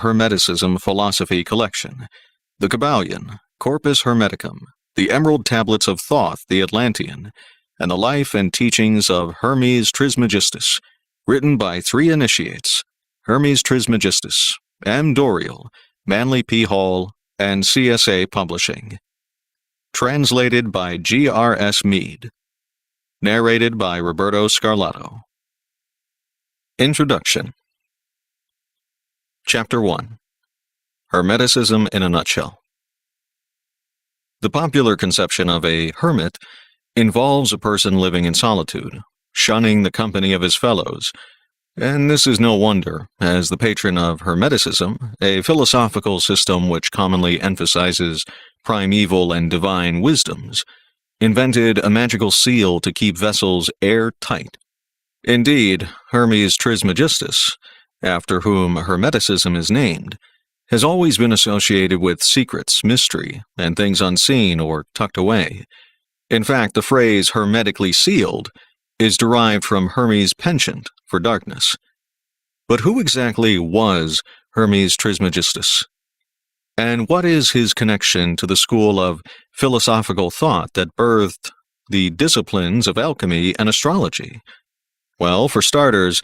Hermeticism philosophy collection, the Kabbalion, Corpus Hermeticum, the Emerald Tablets of Thoth the Atlantean, and the Life and Teachings of Hermes Trismegistus, written by 3 initiates, Hermes Trismegistus, M. Doriel, Manly P. Hall, and CSA Publishing. Translated by G.R.S. Mead. Narrated by Roberto Scarlato. Introduction. Chapter 1. Hermeticism in a Nutshell. The popular conception of a hermit involves a person living in solitude, shunning the company of his fellows, and this is no wonder, as the patron of Hermeticism, a philosophical system which commonly emphasizes primeval and divine wisdoms, invented a magical seal to keep vessels airtight. Indeed, Hermes Trismegistus, after whom Hermeticism is named, has always been associated with secrets, mystery, and things unseen or tucked away. In fact, the phrase hermetically sealed is derived from Hermes' penchant for darkness. But who exactly was Hermes Trismegistus? And what is his connection to the school of philosophical thought that birthed the disciplines of alchemy and astrology? Well, for starters,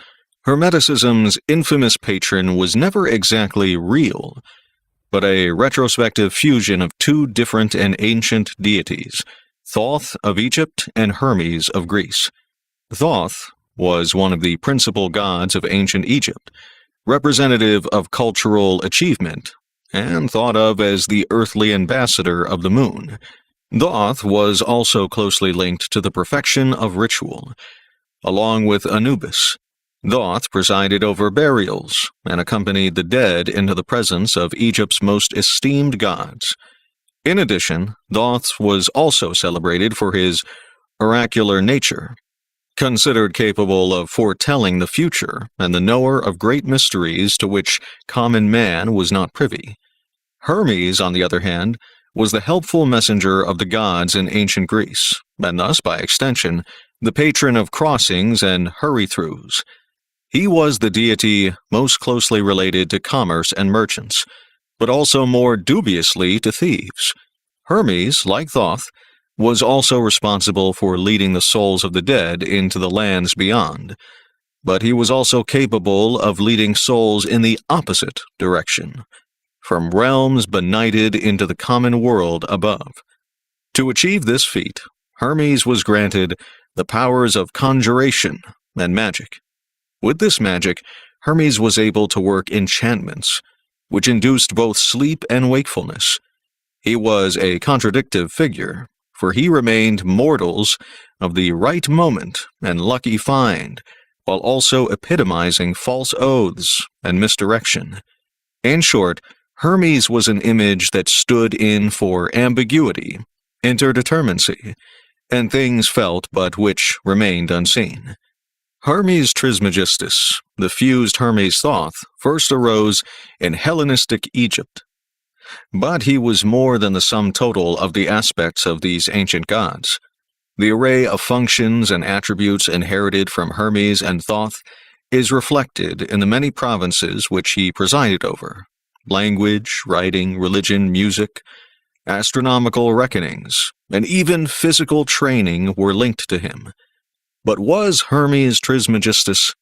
Hermeticism's infamous patron was never exactly real, but a retrospective fusion of 2 different and ancient deities, Thoth of Egypt and Hermes of Greece. Thoth was one of the principal gods of ancient Egypt, representative of cultural achievement, and thought of as the earthly ambassador of the moon. Thoth was also closely linked to the perfection of ritual. Along with Anubis, Thoth presided over burials and accompanied the dead into the presence of Egypt's most esteemed gods. In addition, Thoth was also celebrated for his oracular nature, considered capable of foretelling the future and the knower of great mysteries to which common man was not privy. Hermes, on the other hand, was the helpful messenger of the gods in ancient Greece, and thus, by extension, the patron of crossings and hurry-throughs. He was the deity most closely related to commerce and merchants, but also more dubiously to thieves. Hermes, like Thoth, was also responsible for leading the souls of the dead into the lands beyond, but he was also capable of leading souls in the opposite direction, from realms benighted into the common world above. To achieve this feat, Hermes was granted the powers of conjuration and magic. With this magic, Hermes was able to work enchantments, which induced both sleep and wakefulness. He was a contradictive figure, for he remained mortals of the right moment and lucky find, while also epitomizing false oaths and misdirection. In short, Hermes was an image that stood in for ambiguity, interdeterminacy, and things felt but which remained unseen. Hermes Trismegistus, the fused Hermes Thoth, first arose in Hellenistic Egypt. But he was more than the sum total of the aspects of these ancient gods. The array of functions and attributes inherited from Hermes and Thoth is reflected in the many provinces which he presided over. Language, writing, religion, music, astronomical reckonings, and even physical training were linked to him. But was Hermes Trismegistus,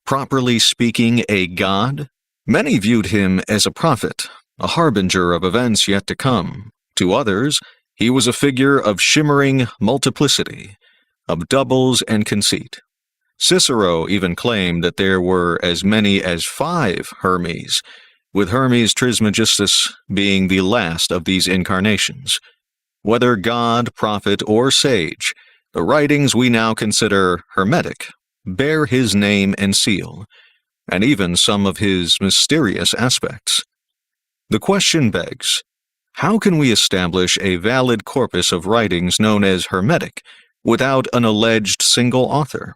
properly speaking, a god? Many viewed him as a prophet, a harbinger of events yet to come. To others, he was a figure of shimmering multiplicity, of doubles and conceit. Cicero even claimed that there were as many as 5 Hermes, with Hermes Trismegistus being the last of these incarnations. Whether god, prophet, or sage, the writings we now consider Hermetic bear his name and seal, and even some of his mysterious aspects. The question begs, how can we establish a valid corpus of writings known as Hermetic without an alleged single author?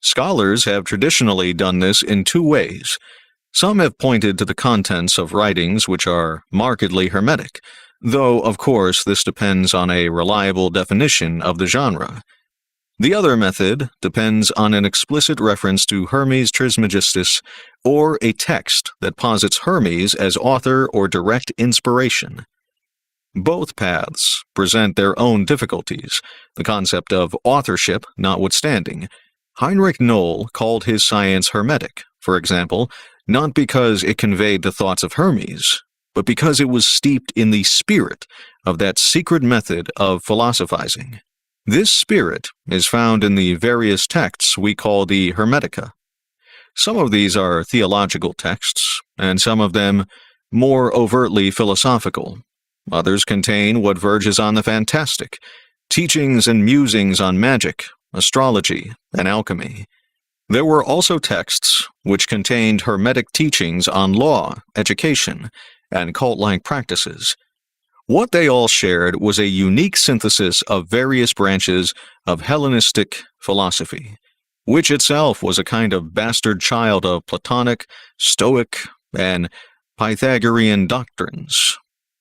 Scholars have traditionally done this in 2 ways. Some have pointed to the contents of writings which are markedly Hermetic, though, of course, this depends on a reliable definition of the genre. The other method depends on an explicit reference to Hermes Trismegistus or a text that posits Hermes as author or direct inspiration. Both paths present their own difficulties, the concept of authorship notwithstanding. Heinrich Noll called his science Hermetic, for example, not because it conveyed the thoughts of Hermes, but because it was steeped in the spirit of that secret method of philosophizing. This spirit is found in the various texts we call the Hermetica. Some of these are theological texts, and some of them more overtly philosophical. Others contain what verges on the fantastic, teachings and musings on magic, astrology, and alchemy. There were also texts which contained Hermetic teachings on law, education, and cult-like practices. What they all shared was a unique synthesis of various branches of Hellenistic philosophy, which itself was a kind of bastard child of Platonic, Stoic, and Pythagorean doctrines.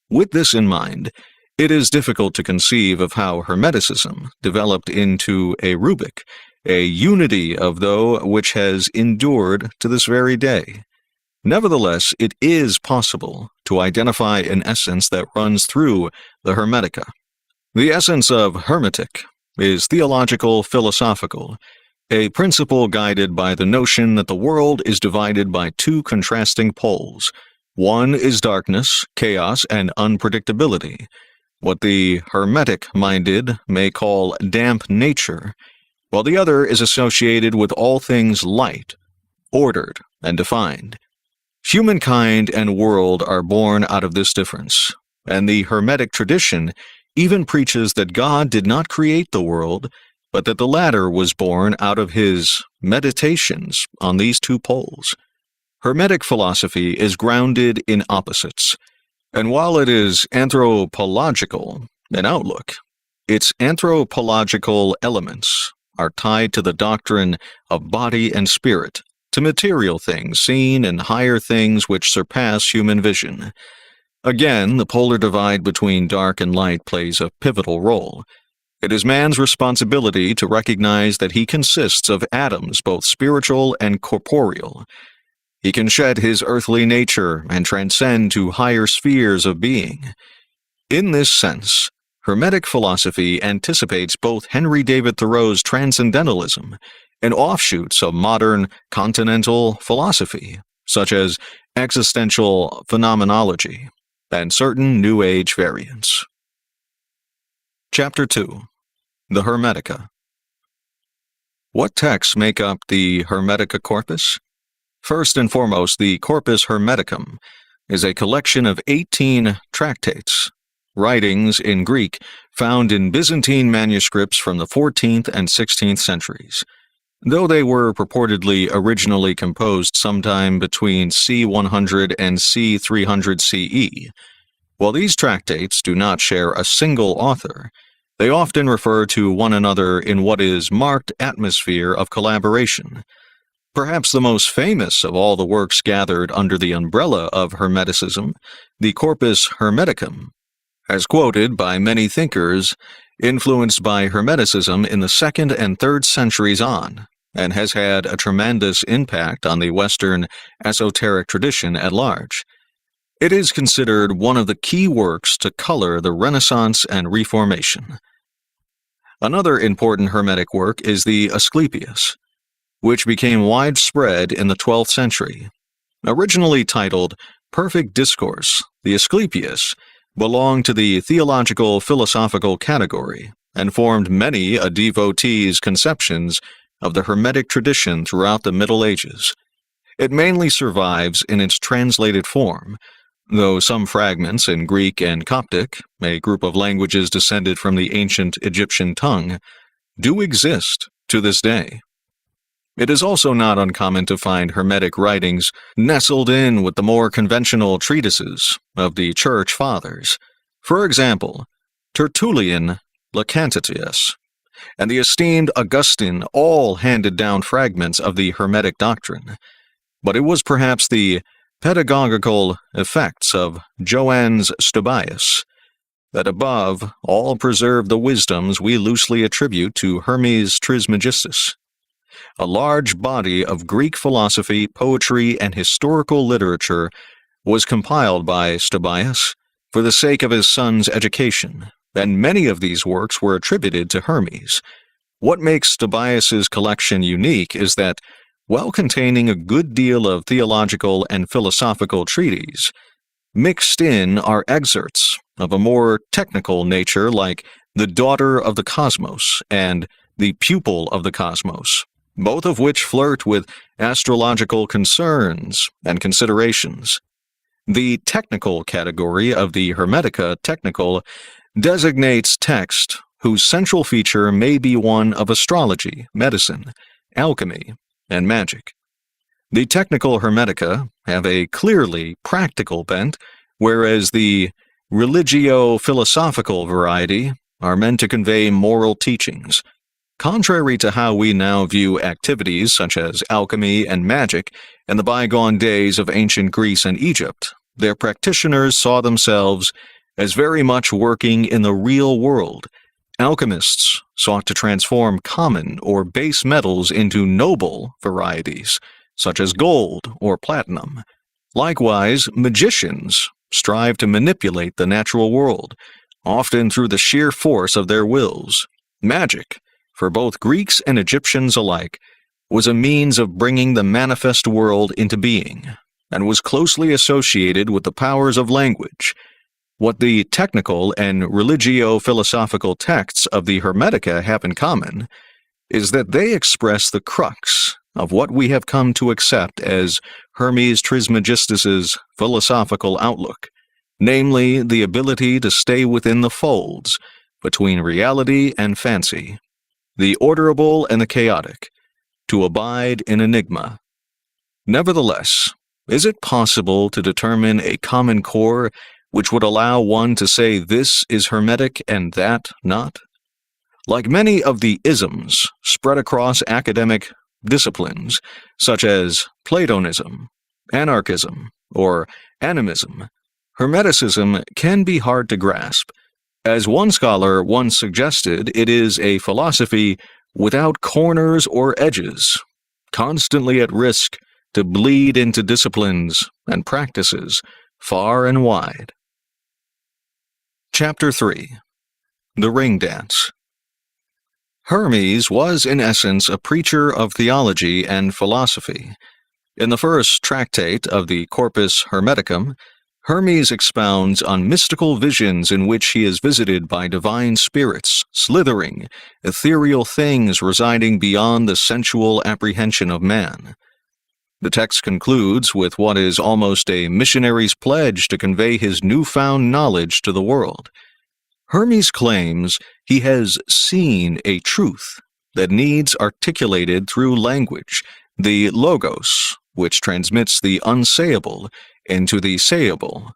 With this in mind, it is difficult to conceive of how Hermeticism developed into a rubric, a unity of those which has endured to this very day. Nevertheless, it is possible to identify an essence that runs through the Hermetica. The essence of Hermetic is theological-philosophical, a principle guided by the notion that the world is divided by two contrasting poles. One is darkness, chaos, and unpredictability, what the Hermetic-minded may call damp nature, while the other is associated with all things light, ordered, and defined. Humankind and world are born out of this difference, and the Hermetic tradition even preaches that God did not create the world, but that the latter was born out of his meditations on these two poles. Hermetic philosophy is grounded in opposites, and while it is anthropological in outlook, its anthropological elements are tied to the doctrine of body and spirit, to material things seen and higher things which surpass human vision. Again, the polar divide between dark and light plays a pivotal role. It is man's responsibility to recognize that he consists of atoms both spiritual and corporeal. He can shed his earthly nature and transcend to higher spheres of being. In this sense, Hermetic philosophy anticipates both Henry David Thoreau's transcendentalism and offshoots of modern continental philosophy, such as existential phenomenology, and certain New Age variants. Chapter 2. The Hermetica. What texts make up the Hermetica corpus? First and foremost, the Corpus Hermeticum is a collection of 18 tractates, writings in Greek found in Byzantine manuscripts from the 14th and 16th centuries, though they were purportedly originally composed sometime between c. 100 and c. 300 CE. While these tractates do not share a single author, they often refer to one another in what is marked atmosphere of collaboration. Perhaps the most famous of all the works gathered under the umbrella of Hermeticism, the Corpus Hermeticum, as quoted by many thinkers influenced by Hermeticism in the 2nd and 3rd centuries on, and has had a tremendous impact on the Western esoteric tradition at large. It is considered one of the key works to color the Renaissance and Reformation. Another important Hermetic work is the Asclepius, which became widespread in the 12th century. Originally titled Perfect Discourse, the Asclepius belonged to the theological-philosophical category and formed many a devotee's conceptions of the Hermetic tradition throughout the Middle Ages. It mainly survives in its translated form, though some fragments in Greek and Coptic, a group of languages descended from the ancient Egyptian tongue, do exist to this day. It is also not uncommon to find Hermetic writings nestled in with the more conventional treatises of the Church Fathers. For example, Tertullian, Lactantius, and the esteemed Augustine all handed down fragments of the Hermetic doctrine, but it was perhaps the pedagogical effects of Johannes Stobaeus, that above all preserve the wisdoms we loosely attribute to Hermes Trismegistus. A large body of Greek philosophy, poetry, and historical literature was compiled by Stobaeus for the sake of his son's education, and many of these works were attributed to Hermes. What makes Stobaeus's collection unique is that, while containing a good deal of theological and philosophical treatise, mixed in are excerpts of a more technical nature like The Daughter of the Cosmos and The Pupil of the Cosmos, both of which flirt with astrological concerns and considerations. The technical category of the Hermetica Technical designates text whose central feature may be one of astrology, medicine, alchemy, and magic. The technical Hermetica have a clearly practical bent, whereas the religio-philosophical variety are meant to convey moral teachings. Contrary to how we now view activities such as alchemy and magic in the bygone days of ancient Greece and Egypt, their practitioners saw themselves as very much working in the real world. Alchemists sought to transform common or base metals into noble varieties, such as gold or platinum. Likewise, magicians strive to manipulate the natural world, often through the sheer force of their wills. Magic, for both Greeks and Egyptians alike, was a means of bringing the manifest world into being, and was closely associated with the powers of language. What the technical and religio-philosophical texts of the Hermetica have in common is that they express the crux of what we have come to accept as Hermes Trismegistus's philosophical outlook, namely the ability to stay within the folds between reality and fancy, the orderable and the chaotic, to abide in enigma. Nevertheless, is it possible to determine a common core which would allow one to say this is Hermetic and that not? Like many of the isms spread across academic disciplines, such as Platonism, anarchism, or animism, Hermeticism can be hard to grasp. As one scholar once suggested, it is a philosophy without corners or edges, constantly at risk to bleed into disciplines and practices far and wide. Chapter 3. The Ring Dance. Hermes was in essence a preacher of theology and philosophy. In the first tractate of the Corpus Hermeticum, Hermes expounds on mystical visions in which he is visited by divine spirits, slithering, ethereal things residing beyond the sensual apprehension of man. The text concludes with what is almost a missionary's pledge to convey his newfound knowledge to the world. Hermes claims he has seen a truth that needs articulated through language, the logos, which transmits the unsayable into the sayable.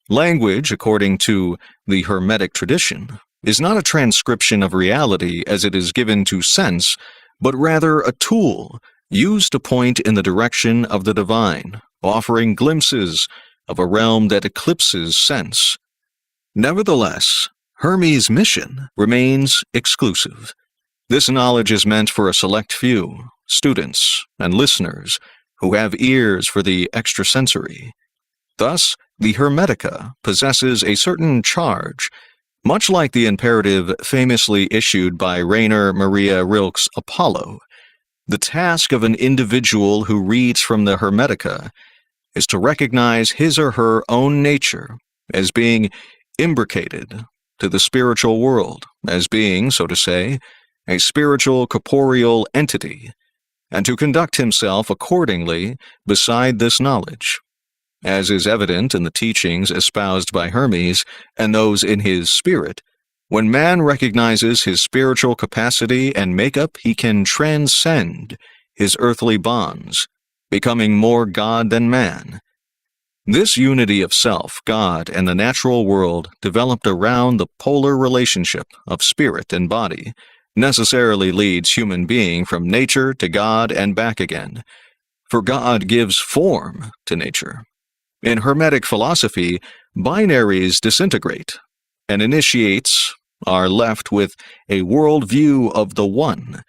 Language, according to the Hermetic tradition, is not a transcription of reality as it is given to sense, but rather a tool used to point in the direction of the divine, offering glimpses of a realm that eclipses sense. Nevertheless, Hermes' mission remains exclusive. This knowledge is meant for a select few, students and listeners, who have ears for the extrasensory. Thus, the Hermetica possesses a certain charge, much like the imperative famously issued by Rainer Maria Rilke's Apollo. The task of an individual who reads from the Hermetica is to recognize his or her own nature as being imbricated to the spiritual world, as being, so to say, a spiritual corporeal entity, and to conduct himself accordingly beside this knowledge. As is evident in the teachings espoused by Hermes and those in his spirit, when man recognizes his spiritual capacity and makeup, he can transcend his earthly bonds, becoming more God than man. This unity of self, God, and the natural world developed around the polar relationship of spirit and body necessarily leads human being from nature to God and back again, for God gives form to nature. In Hermetic philosophy, binaries disintegrate, and initiates are left with a worldview of the One.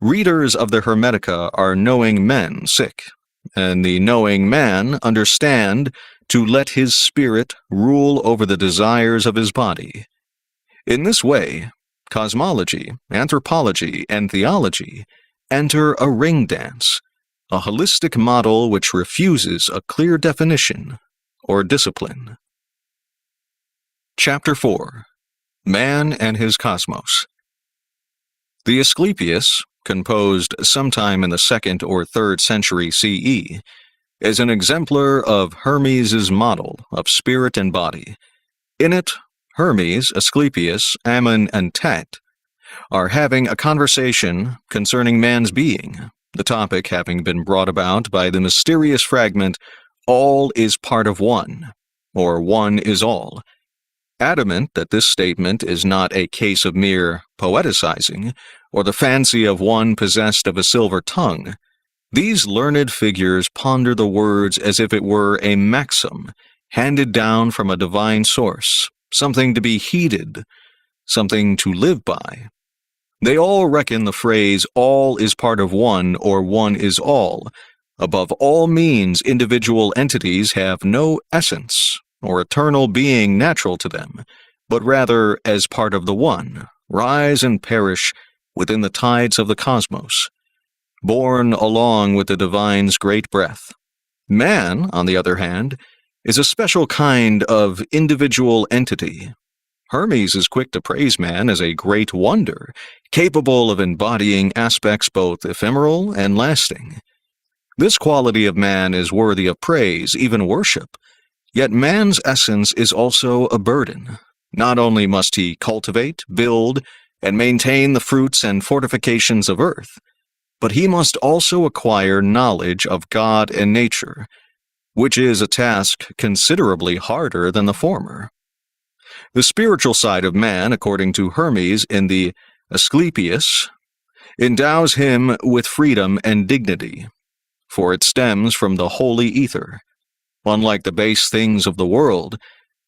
Readers of the Hermetica are knowing men sick, and the knowing man understand to let his spirit rule over the desires of his body. In this way, cosmology, anthropology, and theology enter a ring dance, a holistic model which refuses a clear definition or discipline. Chapter 4. Man and His Cosmos. The Asclepius, composed sometime in the 2nd or 3rd century CE, is an exemplar of Hermes' model of spirit and body. In it, Hermes, Asclepius, Ammon, and Tet are having a conversation concerning man's being, the topic having been brought about by the mysterious fragment, "All is part of one," or "one is all." Adamant that this statement is not a case of mere poeticizing, or the fancy of one possessed of a silver tongue, these learned figures ponder the words as if it were a maxim handed down from a divine source, something to be heeded, something to live by. They all reckon the phrase "all is part of one" or "one is all" above all means individual entities have no essence or eternal being natural to them, but rather as part of the One, rise and perish within the tides of the cosmos, born along with the divine's great breath. Man, on the other hand, is a special kind of individual entity. Hermes is quick to praise man as a great wonder, capable of embodying aspects both ephemeral and lasting. This quality of man is worthy of praise, even worship. Yet man's essence is also a burden. Not only must he cultivate, build, and maintain the fruits and fortifications of earth, but he must also acquire knowledge of God and nature, which is a task considerably harder than the former. The spiritual side of man, according to Hermes in the Asclepius, endows him with freedom and dignity, for it stems from the holy ether. Unlike the base things of the world,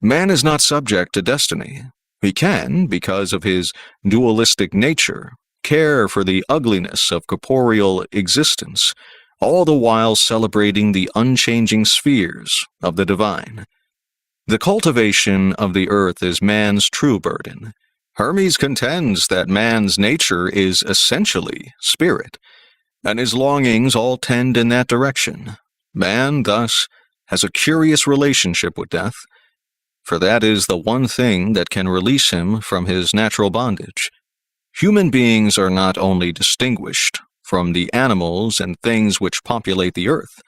man is not subject to destiny. He can, because of his dualistic nature, care for the ugliness of corporeal existence, all the while celebrating the unchanging spheres of the divine. The cultivation of the earth is man's true burden. Hermes contends that man's nature is essentially spirit, and his longings all tend in that direction. Man, thus, has a curious relationship with death, for that is the one thing that can release him from his natural bondage. Human beings are not only distinguished from the animals and things which populate the earth,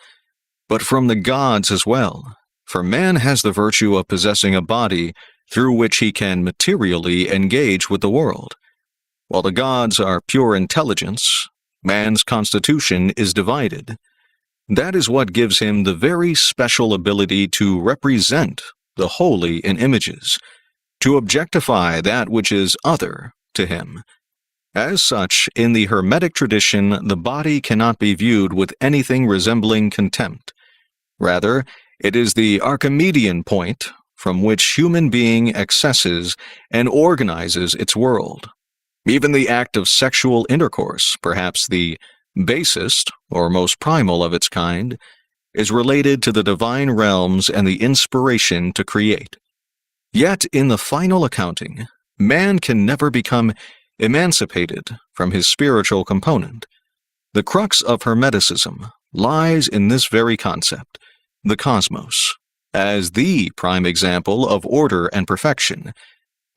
but from the gods as well, for man has the virtue of possessing a body through which he can materially engage with the world. While the gods are pure intelligence, man's constitution is divided. That is what gives him the very special ability to represent the holy in images, to objectify that which is other to him. As such, in the Hermetic tradition, the body cannot be viewed with anything resembling contempt. Rather, it is the Archimedean point from which human being accesses and organizes its world. Even the act of sexual intercourse, perhaps the basest or most primal of its kind, is related to the divine realms and the inspiration to create. Yet, in the final accounting, man can never become emancipated from his spiritual component. The crux of Hermeticism lies in this very concept, the cosmos, as the prime example of order and perfection,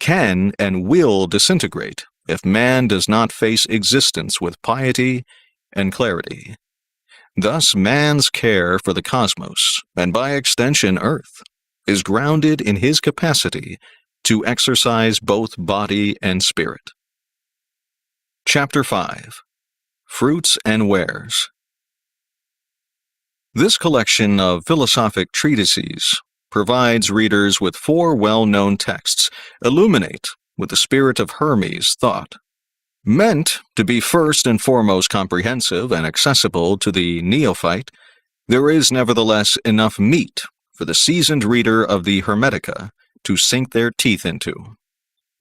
can and will disintegrate if man does not face existence with piety and clarity. Thus, man's care for the cosmos, and by extension Earth, is grounded in his capacity to exercise both body and spirit. Chapter 5. Fruits and Wares. This collection of philosophic treatises provides readers with 4 well-known texts illuminate with the spirit of Hermes' thought. Meant to be first and foremost comprehensive and accessible to the neophyte, there is nevertheless enough meat for the seasoned reader of the Hermetica to sink their teeth into.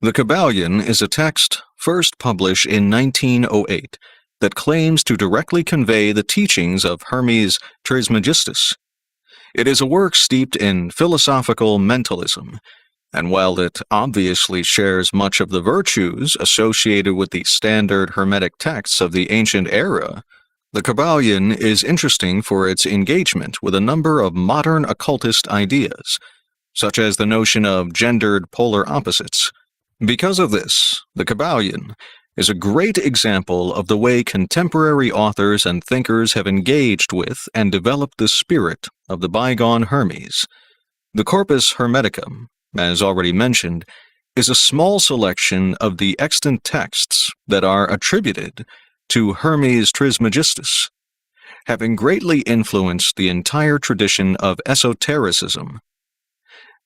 The Kybalion is a text first published in 1908 that claims to directly convey the teachings of Hermes Trismegistus. It is a work steeped in philosophical mentalism, and while it obviously shares much of the virtues associated with the standard Hermetic texts of the ancient era, the Kybalion is interesting for its engagement with a number of modern occultist ideas, such as the notion of gendered polar opposites. Because of this, the Kybalion is a great example of the way contemporary authors and thinkers have engaged with and developed the spirit of the bygone Hermes. The Corpus Hermeticum, as already mentioned, is a small selection of the extant texts that are attributed to Hermes Trismegistus, having greatly influenced the entire tradition of esotericism.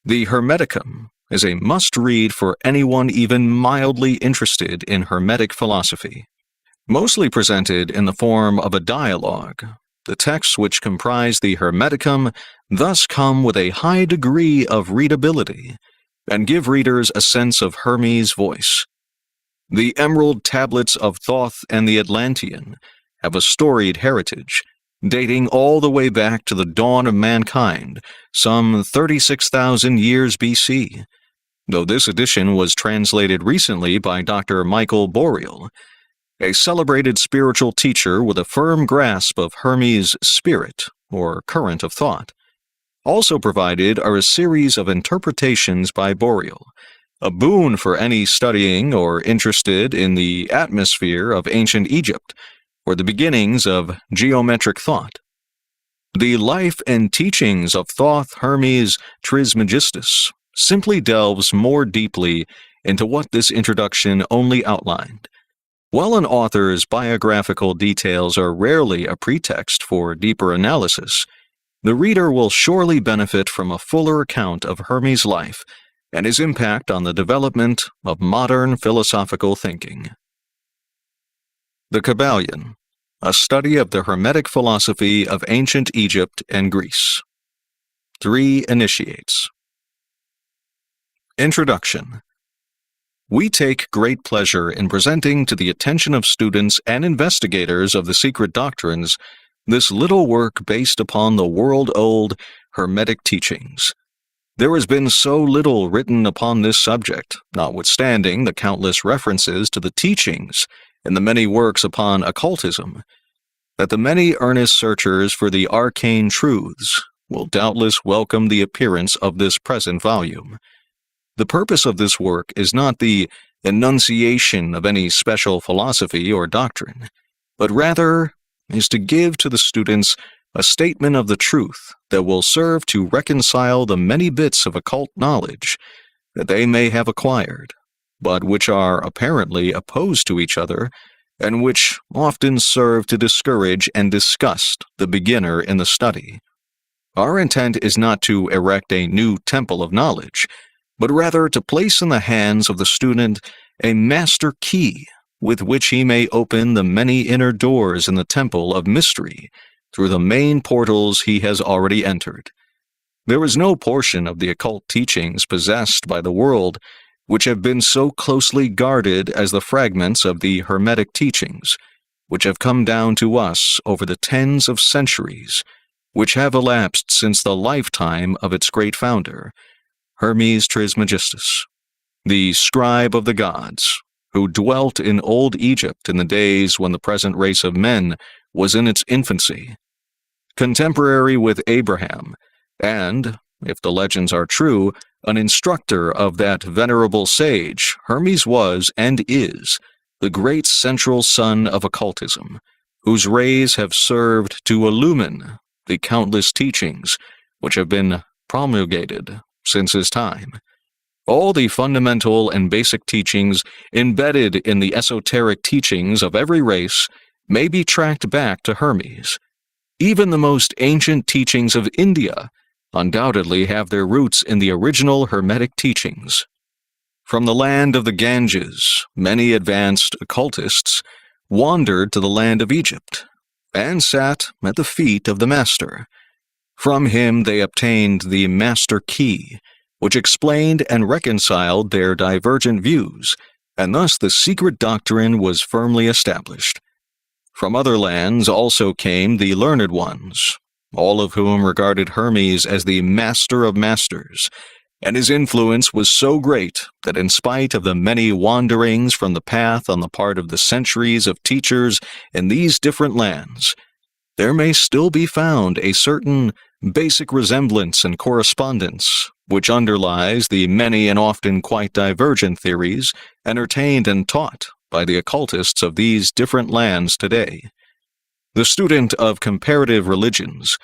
The Hermeticum is a must-read for anyone even mildly interested in Hermetic philosophy. Mostly presented in the form of a dialogue, the texts which comprise the Hermeticum thus come with a high degree of readability and give readers a sense of Hermes' voice. The Emerald Tablets of Thoth and the Atlantean have a storied heritage, dating all the way back to the dawn of mankind, some 36,000 years BC, though this edition was translated recently by Dr. Michael Boreal, a celebrated spiritual teacher with a firm grasp of Hermes' spirit, or current of thought. Also provided are a series of interpretations by Boreal, a boon for any studying or interested in the atmosphere of ancient Egypt, or the beginnings of geometric thought. The Life and Teachings of Thoth Hermes Trismegistus simply delves more deeply into what this introduction only outlined. While an author's biographical details are rarely a pretext for deeper analysis, the reader will surely benefit from a fuller account of Hermes' life and his impact on the development of modern philosophical thinking. The Kybalion, a study of the Hermetic philosophy of ancient Egypt and Greece. 3 initiates. Introduction. We take great pleasure in presenting to the attention of students and investigators of the secret doctrines this little work based upon the world-old Hermetic teachings. There has been so little written upon this subject, notwithstanding the countless references to the teachings in the many works upon occultism, that the many earnest searchers for the arcane truths will doubtless welcome the appearance of this present volume. The purpose of this work is not the enunciation of any special philosophy or doctrine, but rather is to give to the students a statement of the truth that will serve to reconcile the many bits of occult knowledge that they may have acquired, but which are apparently opposed to each other, and which often serve to discourage and disgust the beginner in the study. Our intent is not to erect a new temple of knowledge, but rather to place in the hands of the student a master key with which he may open the many inner doors in the temple of mystery through the main portals he has already entered. There is no portion of the occult teachings possessed by the world which have been so closely guarded as the fragments of the Hermetic teachings, which have come down to us over the tens of centuries, which have elapsed since the lifetime of its great founder, Hermes Trismegistus, the scribe of the gods, who dwelt in old Egypt in the days when the present race of men was in its infancy. Contemporary with Abraham, and, if the legends are true, an instructor of that venerable sage, Hermes was, and is, the great central sun of occultism, whose rays have served to illumine the countless teachings which have been promulgated since his time. All the fundamental and basic teachings embedded in the esoteric teachings of every race may be tracked back to Hermes. Even the most ancient teachings of India undoubtedly have their roots in the original Hermetic teachings. From the land of the Ganges, many advanced occultists wandered to the land of Egypt and sat at the feet of the master. From him they obtained the master key, which explained and reconciled their divergent views, and thus the secret doctrine was firmly established. From other lands also came the learned ones, all of whom regarded Hermes as the master of masters, and his influence was so great that in spite of the many wanderings from the path on the part of the centuries of teachers in these different lands, there may still be found a certain basic resemblance and correspondence which underlies the many and often quite divergent theories entertained and taught by the occultists of these different lands today. The student of comparative religions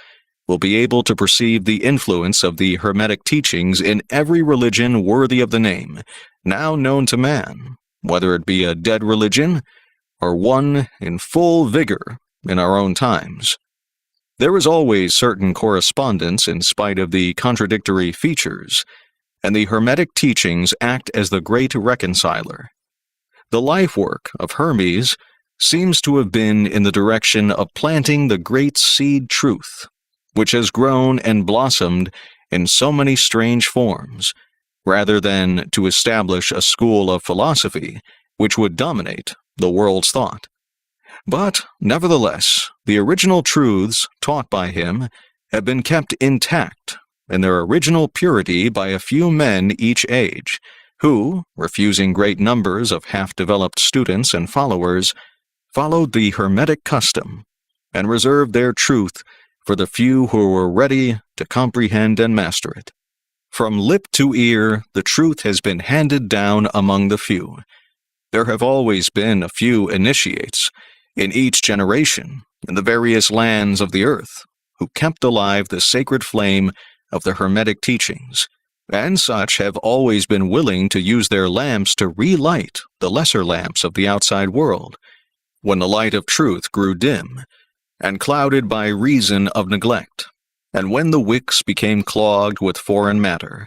will be able to perceive the influence of the Hermetic teachings in every religion worthy of the name, now known to man, whether it be a dead religion or one in full vigor in our own times. There is always certain correspondence in spite of the contradictory features, and the Hermetic teachings act as the great reconciler. The life work of Hermes seems to have been in the direction of planting the great seed truth, which has grown and blossomed in so many strange forms, rather than to establish a school of philosophy which would dominate the world's thought. But, nevertheless, the original truths taught by him have been kept intact in their original purity by a few men each age, who, refusing great numbers of half-developed students and followers, followed the Hermetic custom and reserved their truth for the few who were ready to comprehend and master it. From lip to ear, the truth has been handed down among the few. There have always been a few initiates in each generation in the various lands of the earth who kept alive the sacred flame of the Hermetic teachings, and such have always been willing to use their lamps to relight the lesser lamps of the outside world, when the light of truth grew dim and clouded by reason of neglect, and when the wicks became clogged with foreign matter.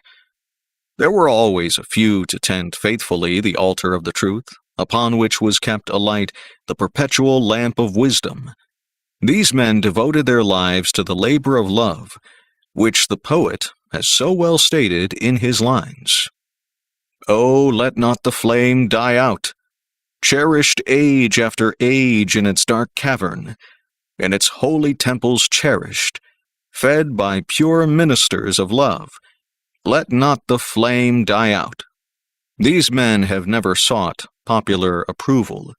There were always a few to tend faithfully the altar of the truth, upon which was kept alight the perpetual lamp of wisdom. These men devoted their lives to the labor of love, which the poet has so well stated in his lines. "Oh, let not the flame die out, cherished age after age in its dark cavern, in its holy temples cherished, fed by pure ministers of love. Let not the flame die out." These men have never sought popular approval,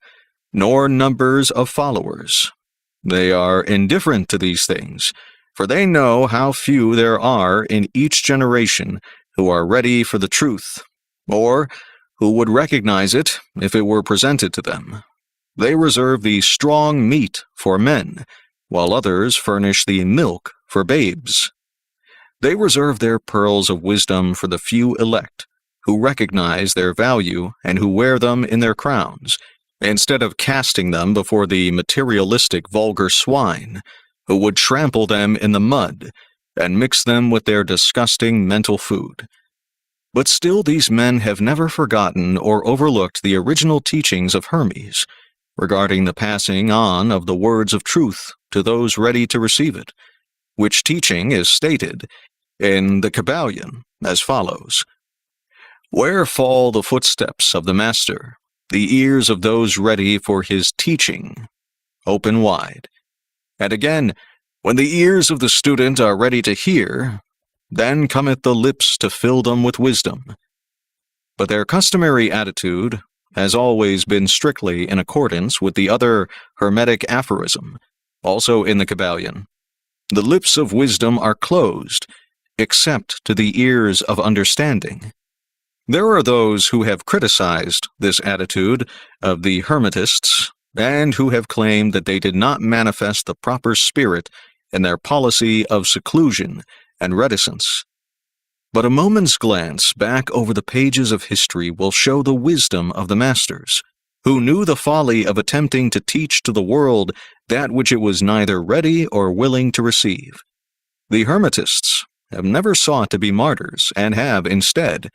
nor numbers of followers. They are indifferent to these things, for they know how few there are in each generation who are ready for the truth, or who would recognize it if it were presented to them. They reserve the strong meat for men, while others furnish the milk for babes. They reserve their pearls of wisdom for the few elect, who recognize their value and who wear them in their crowns, instead of casting them before the materialistic vulgar swine, who would trample them in the mud and mix them with their disgusting mental food. But still these men have never forgotten or overlooked the original teachings of Hermes, regarding the passing on of the words of truth to those ready to receive it, which teaching is stated in the Kabbalion as follows: "Where fall the footsteps of the Master, the ears of those ready for his teaching open wide. And again, when the ears of the student are ready to hear, then cometh the lips to fill them with wisdom." But their customary attitude has always been strictly in accordance with the other Hermetic aphorism, also in the Kabbalion. The lips of wisdom are closed, except to the ears of understanding. There are those who have criticized this attitude of the Hermetists, and who have claimed that they did not manifest the proper spirit in their policy of seclusion and reticence. But a moment's glance back over the pages of history will show the wisdom of the masters, who knew the folly of attempting to teach to the world that which it was neither ready or willing to receive. The Hermetists have never sought to be martyrs, and have, instead,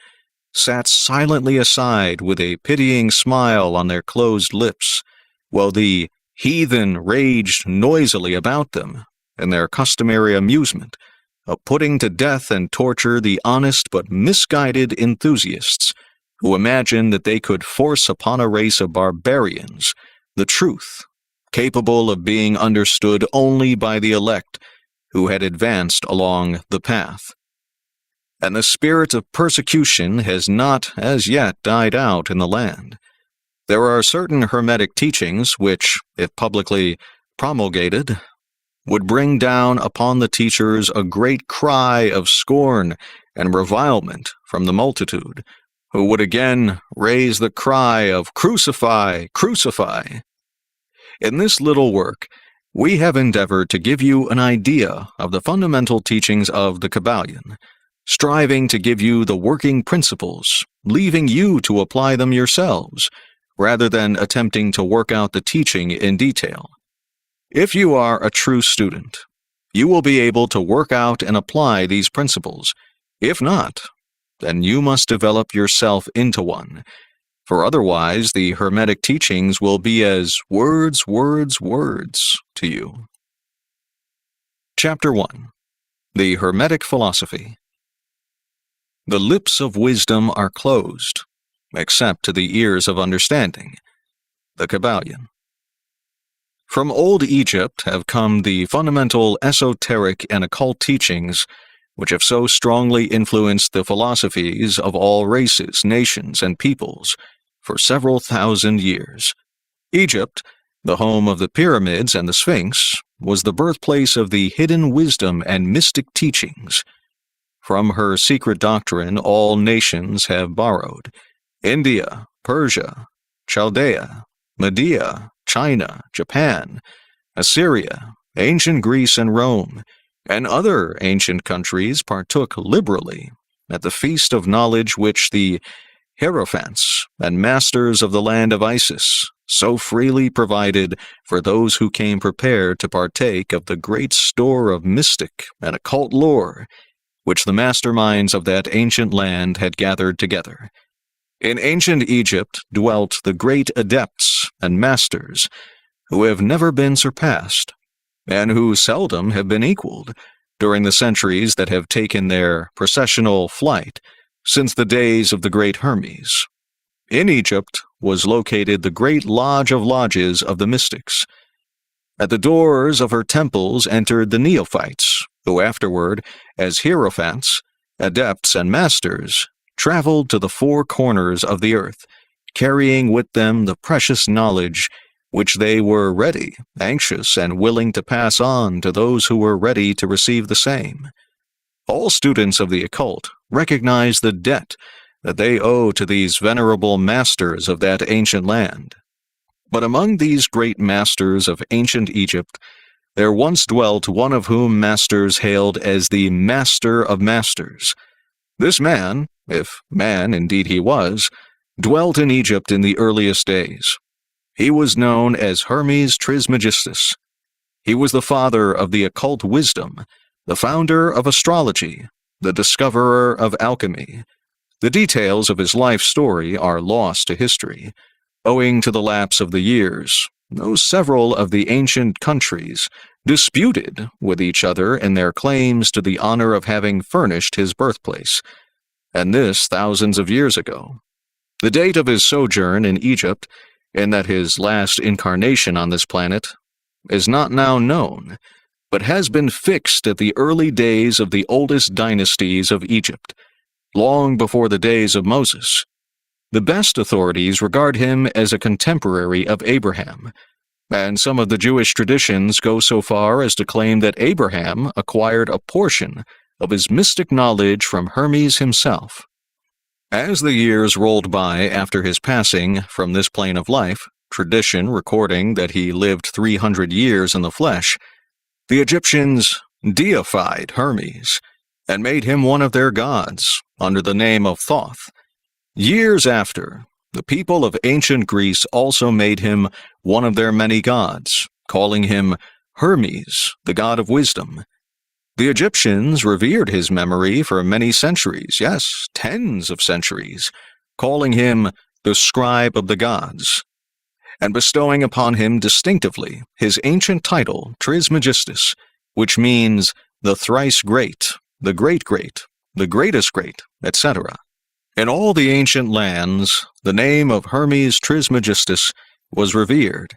sat silently aside with a pitying smile on their closed lips, while the heathen raged noisily about them in their customary amusement of putting to death and torture the honest but misguided enthusiasts who imagined that they could force upon a race of barbarians the truth, capable of being understood only by the elect who had advanced along the path. And the spirit of persecution has not as yet died out in the land. There are certain Hermetic teachings which, if publicly promulgated, would bring down upon the teachers a great cry of scorn and revilement from the multitude, who would again raise the cry of "Crucify! Crucify!" In this little work, we have endeavored to give you an idea of the fundamental teachings of the Kybalion, striving to give you the working principles, leaving you to apply them yourselves, rather than attempting to work out the teaching in detail. If you are a true student, you will be able to work out and apply these principles. If not, then you must develop yourself into one, for otherwise the Hermetic teachings will be as words to you. Chapter 1. The Hermetic Philosophy. The lips of wisdom are closed, except to the ears of understanding. The Kybalion. From old Egypt have come the fundamental esoteric and occult teachings which have so strongly influenced the philosophies of all races, nations, and peoples for several thousand years. Egypt, the home of the pyramids and the Sphinx, was the birthplace of the hidden wisdom and mystic teachings. From her secret doctrine all nations have borrowed: India, Persia, Chaldea, Media, China, Japan, Assyria, ancient Greece and Rome, and other ancient countries partook liberally at the feast of knowledge which the hierophants and masters of the land of Isis so freely provided for those who came prepared to partake of the great store of mystic and occult lore which the masterminds of that ancient land had gathered together. In ancient Egypt dwelt the great adepts and masters who have never been surpassed, and who seldom have been equaled during the centuries that have taken their processional flight since the days of the great Hermes. In Egypt was located the great lodge of lodges of the mystics. At the doors of her temples entered the neophytes, who afterward, as hierophants, adepts, and masters, traveled to the four corners of the earth, carrying with them the precious knowledge which they were ready, anxious, and willing to pass on to those who were ready to receive the same. All students of the occult recognize the debt that they owe to these venerable masters of that ancient land. But among these great masters of ancient Egypt, there once dwelt one of whom masters hailed as the Master of Masters. This man, if man indeed he was, dwelt in Egypt in the earliest days. He was known as Hermes Trismegistus. He was the father of the occult wisdom, the founder of astrology, the discoverer of alchemy. The details of his life story are lost to history, owing to the lapse of the years, though several of the ancient countries disputed with each other in their claims to the honor of having furnished his birthplace, and this thousands of years ago. The date of his sojourn in Egypt, and that his last incarnation on this planet, is not now known, but has been fixed at the early days of the oldest dynasties of Egypt, long before the days of Moses. The best authorities regard him as a contemporary of Abraham, and some of the Jewish traditions go so far as to claim that Abraham acquired a portion of his mystic knowledge from Hermes himself. As the years rolled by after his passing from this plane of life, tradition recording that he lived 300 years in the flesh, the Egyptians deified Hermes and made him one of their gods under the name of Thoth. Years after, the people of ancient Greece also made him one of their many gods, calling him Hermes, the god of wisdom. The Egyptians revered his memory for many centuries, yes, tens of centuries, calling him the scribe of the gods, and bestowing upon him distinctively his ancient title Trismegistus, which means the thrice great, the great-great, the greatest great, etc. In all the ancient lands, the name of Hermes Trismegistus was revered,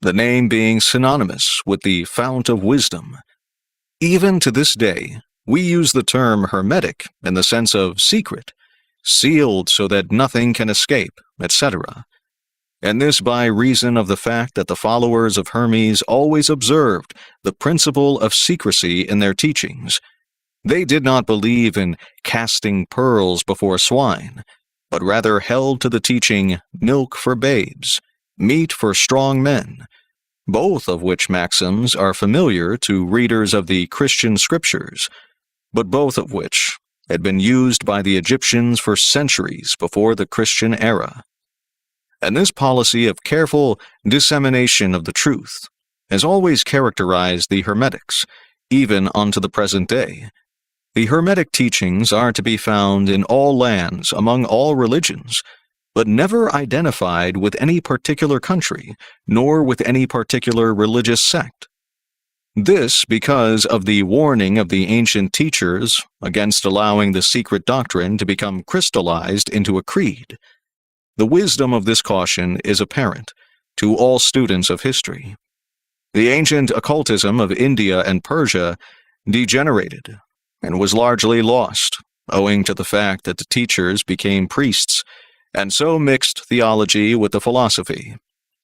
the name being synonymous with the fount of wisdom. Even to this day, we use the term hermetic in the sense of secret, sealed so that nothing can escape, etc. And this by reason of the fact that the followers of Hermes always observed the principle of secrecy in their teachings. They did not believe in casting pearls before swine, but rather held to the teaching milk for babes, meat for strong men, both of which maxims are familiar to readers of the Christian scriptures, but both of which had been used by the Egyptians for centuries before the Christian era. And this policy of careful dissemination of the truth has always characterized the Hermetics, even unto the present day. The Hermetic teachings are to be found in all lands among all religions, but never identified with any particular country, nor with any particular religious sect. This because of the warning of the ancient teachers against allowing the secret doctrine to become crystallized into a creed. The wisdom of this caution is apparent to all students of history. The ancient occultism of India and Persia degenerated and was largely lost, owing to the fact that the teachers became priests and so mixed theology with the philosophy,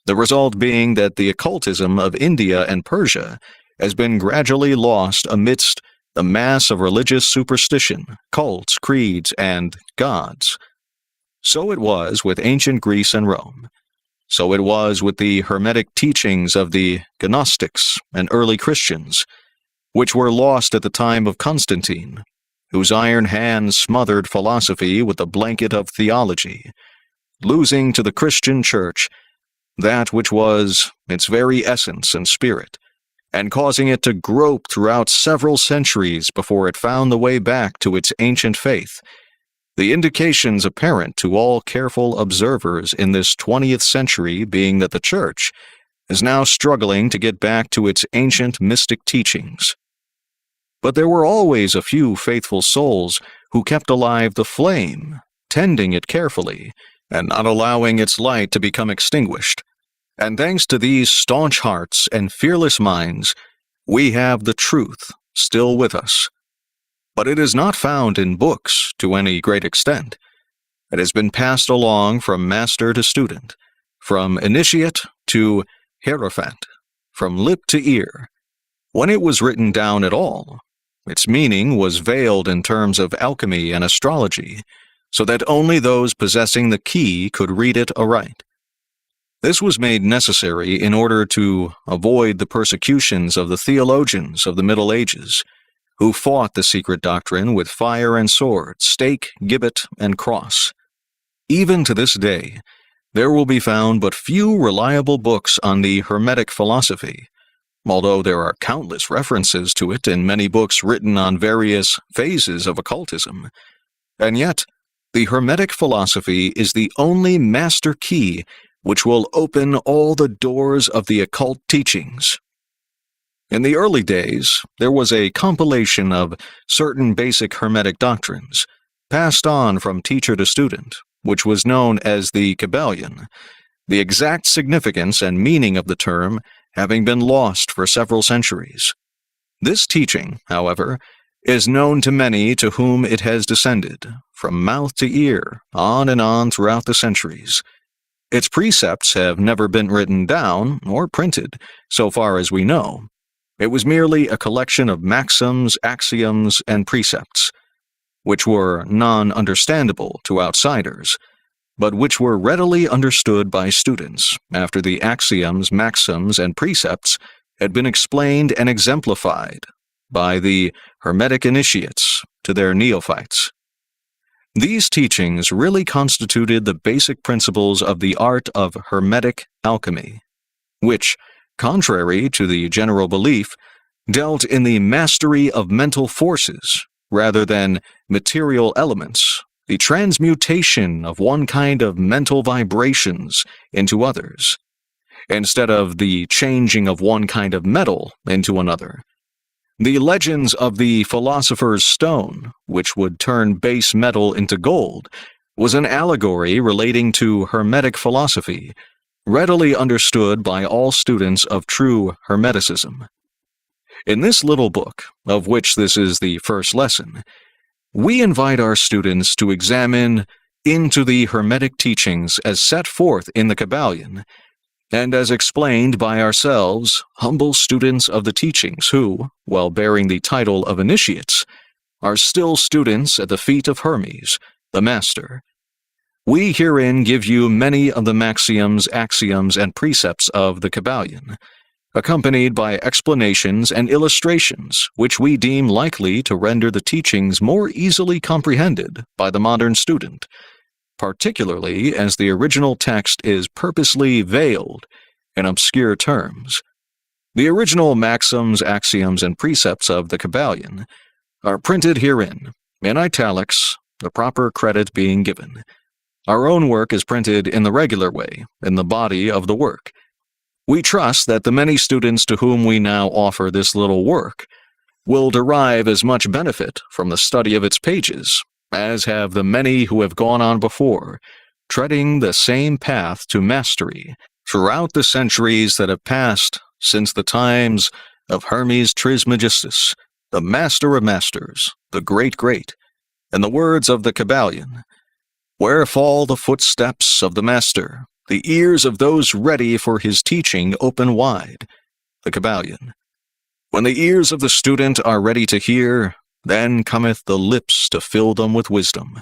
the result being that the occultism of India and Persia has been gradually lost amidst the mass of religious superstition, cults, creeds, and gods. So it was with ancient Greece and Rome. So it was with the Hermetic teachings of the Gnostics and early Christians, which were lost at the time of Constantine, whose iron hand smothered philosophy with a blanket of theology, losing to the Christian Church that which was its very essence and spirit, and causing it to grope throughout several centuries before it found the way back to its ancient faith. The indications apparent to all careful observers in this 20th century being that the Church is now struggling to get back to its ancient mystic teachings. But there were always a few faithful souls who kept alive the flame, tending it carefully, and not allowing its light to become extinguished. And thanks to these staunch hearts and fearless minds, we have the truth still with us. But it is not found in books to any great extent. It has been passed along from master to student, from initiate to hierophant, from lip to ear. When it was written down at all, its meaning was veiled in terms of alchemy and astrology, so that only those possessing the key could read it aright. This was made necessary in order to avoid the persecutions of the theologians of the Middle Ages, who fought the secret doctrine with fire and sword, stake, gibbet, and cross. Even to this day, there will be found but few reliable books on the Hermetic philosophy, although there are countless references to it in many books written on various phases of occultism. And yet, the Hermetic philosophy is the only master key which will open all the doors of the occult teachings. In the early days, there was a compilation of certain basic Hermetic doctrines, passed on from teacher to student, which was known as the Kabbalion, the exact significance and meaning of the term having been lost for several centuries. This teaching, however, is known to many to whom it has descended, from mouth to ear, on and on throughout the centuries. Its precepts have never been written down or printed, so far as we know. It was merely a collection of maxims, axioms, and precepts, which were non-understandable to outsiders, but which were readily understood by students after the axioms, maxims, and precepts had been explained and exemplified by the Hermetic initiates to their neophytes. These teachings really constituted the basic principles of the art of Hermetic alchemy, which, contrary to the general belief, dealt in the mastery of mental forces rather than material elements, the transmutation of one kind of mental vibrations into others, instead of the changing of one kind of metal into another. The legends of the philosopher's stone, which would turn base metal into gold, was an allegory relating to Hermetic philosophy, readily understood by all students of true Hermeticism. In this little book, of which this is the first lesson, we invite our students to examine into the Hermetic teachings as set forth in the Kybalion, and as explained by ourselves, humble students of the teachings who, while bearing the title of initiates, are still students at the feet of Hermes, the Master. We herein give you many of the maxioms, axioms, and precepts of the Kybalion, accompanied by explanations and illustrations which we deem likely to render the teachings more easily comprehended by the modern student, particularly as the original text is purposely veiled in obscure terms. The original maxims, axioms, and precepts of the Kybalion are printed herein, in italics, the proper credit being given. Our own work is printed in the regular way, in the body of the work. We trust that the many students to whom we now offer this little work will derive as much benefit from the study of its pages as have the many who have gone on before, treading the same path to mastery throughout the centuries that have passed since the times of Hermes Trismegistus, the Master of Masters, the Great, and the words of the Kybalion. Where fall the footsteps of the Master, the ears of those ready for his teaching open wide. The Kybalion. When the ears of the student are ready to hear, then cometh the lips to fill them with wisdom.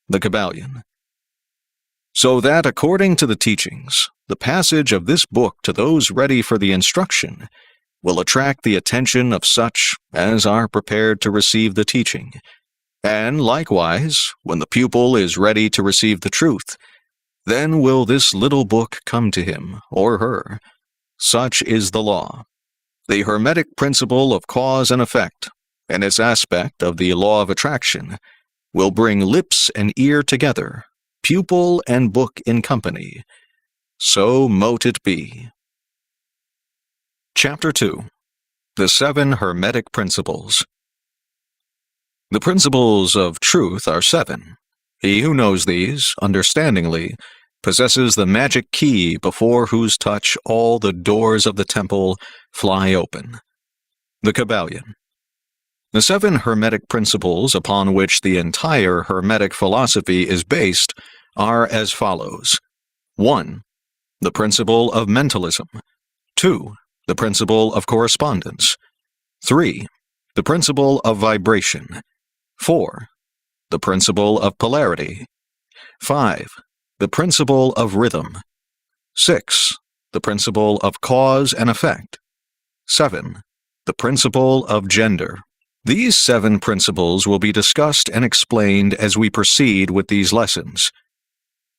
The Kybalion. So that according to the teachings, the passage of this book to those ready for the instruction will attract the attention of such as are prepared to receive the teaching. And likewise, when the pupil is ready to receive the truth, then will this little book come to him or her. Such is the law. The Hermetic principle of cause and effect, and its aspect of the law of attraction, will bring lips and ear together, pupil and book in company. So mote it be. Chapter 2. The 7 Hermetic Principles. The principles of truth are 7. He who knows these, understandingly, possesses the magic key before whose touch all the doors of the temple fly open. The Kybalion. The 7 Hermetic principles upon which the entire Hermetic philosophy is based are as follows. 1. The principle of mentalism. 2. The principle of correspondence. 3. The principle of vibration. 4. The principle of polarity. 5. The principle of rhythm. 6. The principle of cause and effect. 7. The principle of gender. These 7 principles will be discussed and explained as we proceed with these lessons.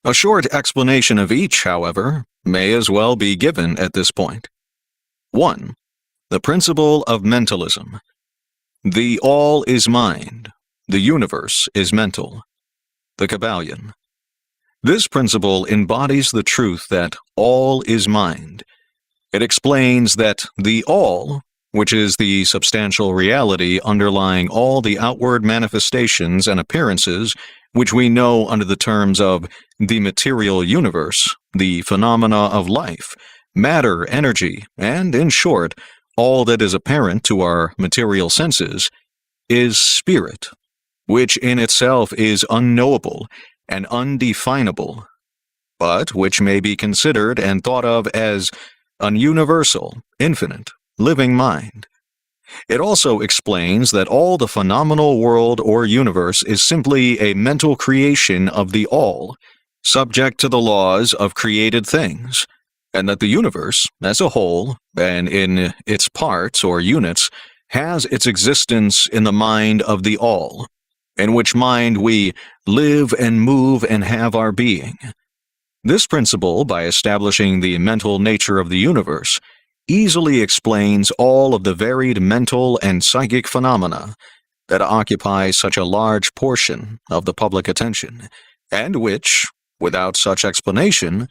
A short explanation of each, however, may as well be given at this point. 1. The principle of mentalism. The all is mind. The universe is mental. The Kybalion. This principle embodies the truth that all is mind. It explains that the all, which is the substantial reality underlying all the outward manifestations and appearances which we know under the terms of the material universe, the phenomena of life, matter, energy, and, in short, all that is apparent to our material senses, is spirit, which in itself is unknowable and undefinable, but which may be considered and thought of as an universal, infinite, living mind. It also explains that all the phenomenal world or universe is simply a mental creation of the all, subject to the laws of created things, and that the universe, as a whole, and in its parts or units, has its existence in the mind of the all, in which mind we live and move and have our being. This principle, by establishing the mental nature of the universe, easily explains all of the varied mental and psychic phenomena that occupy such a large portion of the public attention, and which, without such explanation,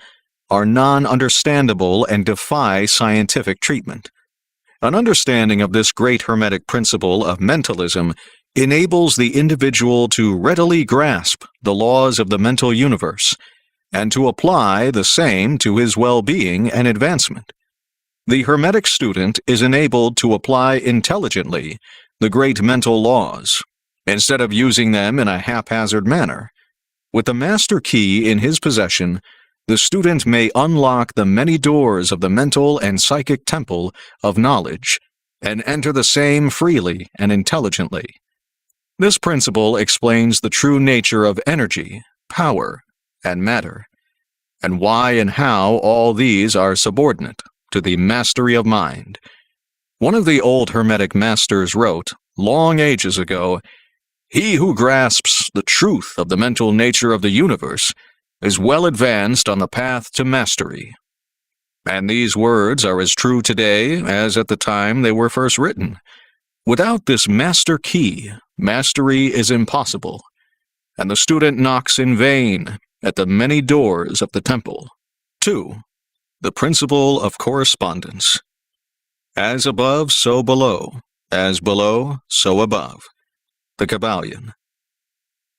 are non-understandable and defy scientific treatment. An understanding of this great Hermetic principle of mentalism enables the individual to readily grasp the laws of the mental universe and to apply the same to his well-being and advancement. The Hermetic student is enabled to apply intelligently the great mental laws, instead of using them in a haphazard manner. With the master key in his possession, the student may unlock the many doors of the mental and psychic temple of knowledge and enter the same freely and intelligently. This principle explains the true nature of energy, power, and matter, and why and how all these are subordinate to the mastery of mind. One of the old Hermetic masters wrote, long ages ago, "He who grasps the truth of the mental nature of the universe is well advanced on the path to mastery." And these words are as true today as at the time they were first written. Without this master key, mastery is impossible, and the student knocks in vain at the many doors of the temple. 2. The principle of correspondence. As above, so below. As below, so above. The Kabbalion.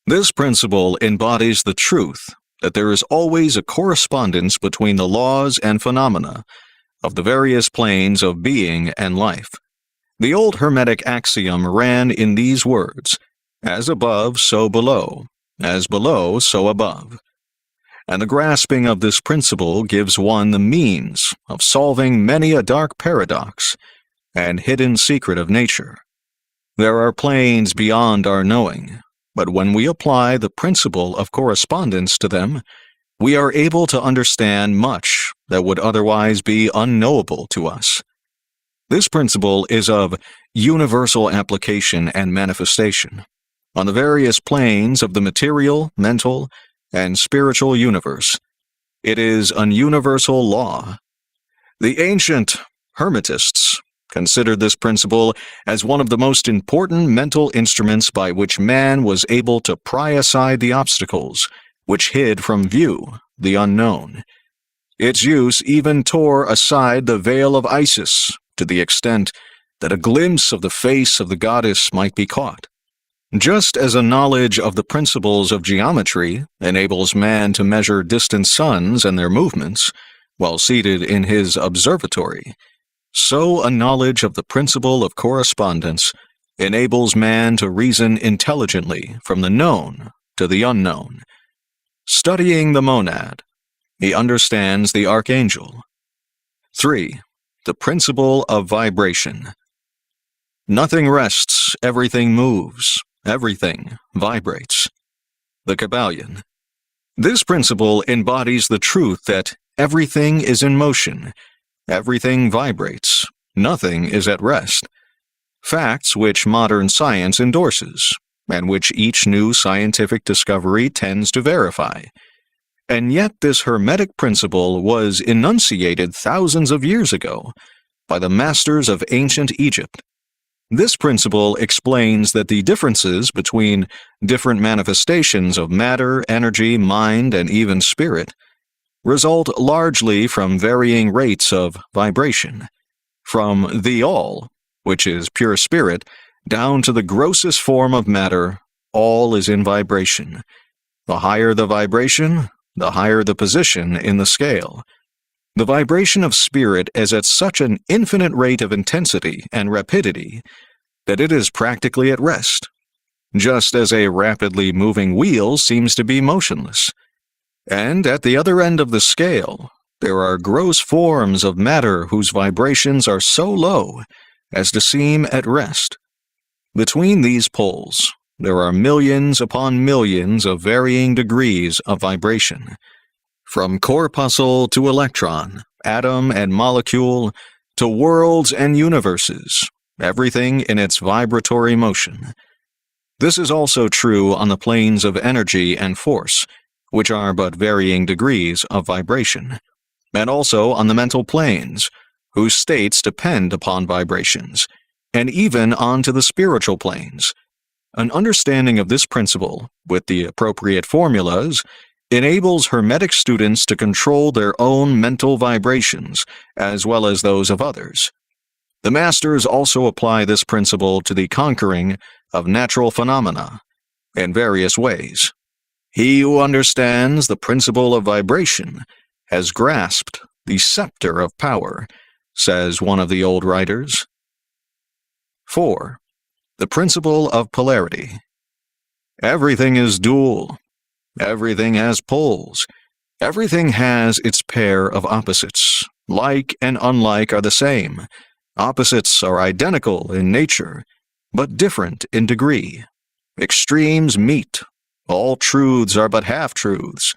This principle embodies the truth that there is always a correspondence between the laws and phenomena of the various planes of being and life. The old Hermetic axiom ran in these words, "As above, so below. As below, so above." And the grasping of this principle gives one the means of solving many a dark paradox and hidden secret of nature. There are planes beyond our knowing, but when we apply the principle of correspondence to them, we are able to understand much that would otherwise be unknowable to us. This principle is of universal application and manifestation on the various planes of the material, mental, and spiritual universe. It is an universal law. The ancient Hermetists considered this principle as one of the most important mental instruments by which man was able to pry aside the obstacles which hid from view the unknown. Its use even tore aside the veil of Isis to the extent that a glimpse of the face of the goddess might be caught. Just as a knowledge of the principles of geometry enables man to measure distant suns and their movements while seated in his observatory, so a knowledge of the principle of correspondence enables man to reason intelligently from the known to the unknown. Studying the monad, he understands the archangel. 3. The principle of vibration. Nothing rests, everything moves, everything vibrates. The Kabbalion. This principle embodies the truth that everything is in motion, everything vibrates, nothing is at rest. Facts which modern science endorses, and which each new scientific discovery tends to verify. And yet this Hermetic principle was enunciated thousands of years ago by the masters of ancient Egypt. This principle explains that the differences between different manifestations of matter, energy, mind, and even spirit result largely from varying rates of vibration, from the all, which is pure spirit, down to the grossest form of matter. All is in vibration. The higher the vibration, the higher the position in the scale. The vibration of spirit is at such an infinite rate of intensity and rapidity that it is practically at rest, just as a rapidly moving wheel seems to be motionless. And at the other end of the scale, there are gross forms of matter whose vibrations are so low as to seem at rest. Between these poles, there are millions upon millions of varying degrees of vibration, from corpuscle to electron, atom and molecule, to worlds and universes, everything in its vibratory motion. This is also true on the planes of energy and force, which are but varying degrees of vibration, and also on the mental planes, whose states depend upon vibrations, and even onto the spiritual planes. An understanding of this principle, with the appropriate formulas, enables Hermetic students to control their own mental vibrations as well as those of others. The masters also apply this principle to the conquering of natural phenomena in various ways. He who understands the principle of vibration has grasped the scepter of power, says one of the old writers. 4. The principle of polarity. Everything is dual. Everything has poles. Everything has its pair of opposites. Like and unlike are the same. Opposites are identical in nature, but different in degree. Extremes meet. All truths are but half-truths.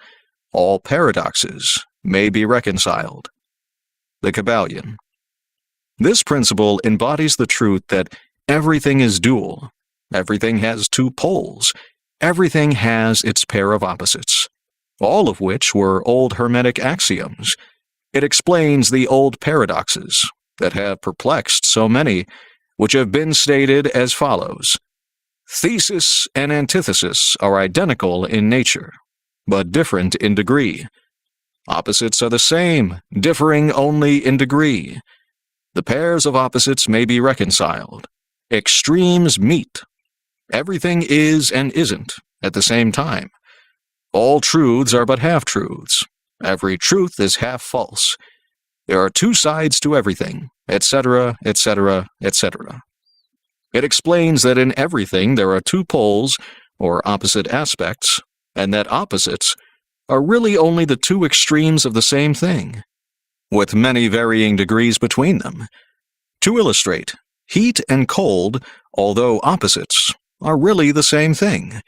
All paradoxes may be reconciled. The Kabbalion. This principle embodies the truth that everything is dual. Everything has two poles. Everything has its pair of opposites, all of which were old Hermetic axioms. It explains the old paradoxes that have perplexed so many, which have been stated as follows. Thesis and antithesis are identical in nature, but different in degree. Opposites are the same, differing only in degree. The pairs of opposites may be reconciled. Extremes meet. Everything is and isn't at the same time. All truths are but half-truths. Every truth is half false. There are two sides to everything, etc., etc., etc. It explains that in everything there are two poles, or opposite aspects, and that opposites are really only the two extremes of the same thing, with many varying degrees between them. To illustrate, heat and cold, although opposites, are really the same thing,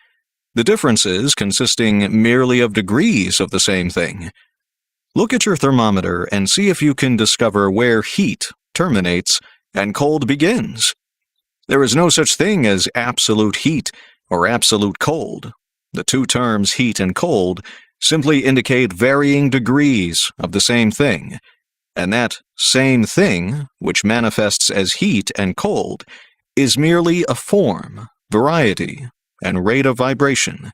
the differences consisting merely of degrees of the same thing. Look at your thermometer and see if you can discover where heat terminates and cold begins. There is no such thing as absolute heat or absolute cold. The two terms heat and cold simply indicate varying degrees of the same thing, and that same thing, which manifests as heat and cold, is merely a form, variety, and rate of vibration.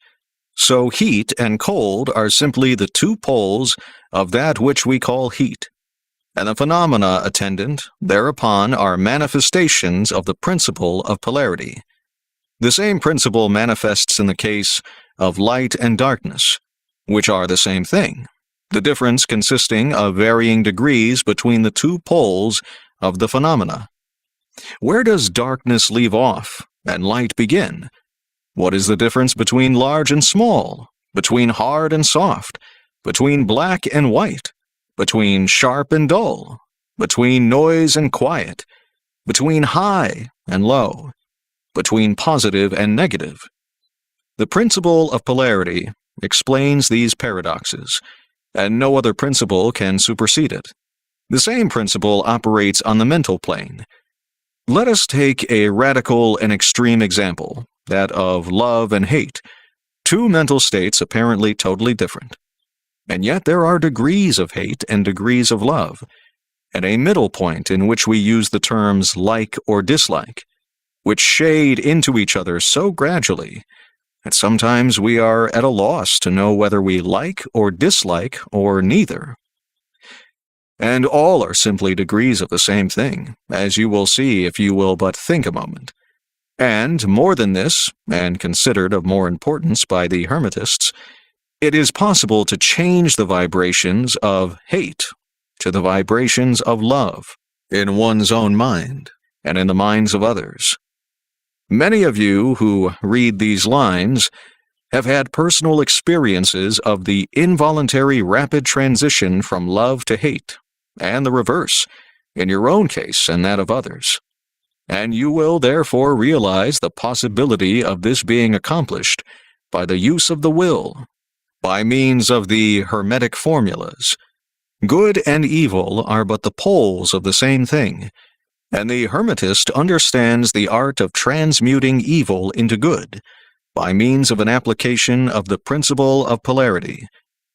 So heat and cold are simply the two poles of that which we call heat, and the phenomena attendant thereupon are manifestations of the principle of polarity. The same principle manifests in the case of light and darkness, which are the same thing, the difference consisting of varying degrees between the two poles of the phenomena. Where does darkness leave off and light begin? What is the difference between large and small, between hard and soft, between black and white, between sharp and dull, between noise and quiet, between high and low, between positive and negative? The principle of polarity explains these paradoxes, and no other principle can supersede it. The same principle operates on the mental plane. Let us take a radical and extreme example, that of love and hate, two mental states apparently totally different. And yet there are degrees of hate and degrees of love, and a middle point in which we use the terms like or dislike, which shade into each other so gradually that sometimes we are at a loss to know whether we like or dislike or neither. And all are simply degrees of the same thing, as you will see if you will but think a moment. And more than this, and considered of more importance by the Hermetists, it is possible to change the vibrations of hate to the vibrations of love in one's own mind and in the minds of others. Many of you who read these lines have had personal experiences of the involuntary rapid transition from love to hate, and the reverse, in your own case and that of others. And you will therefore realize the possibility of this being accomplished by the use of the will, by means of the Hermetic formulas. Good and evil are but the poles of the same thing, and the Hermetist understands the art of transmuting evil into good, by means of an application of the principle of polarity.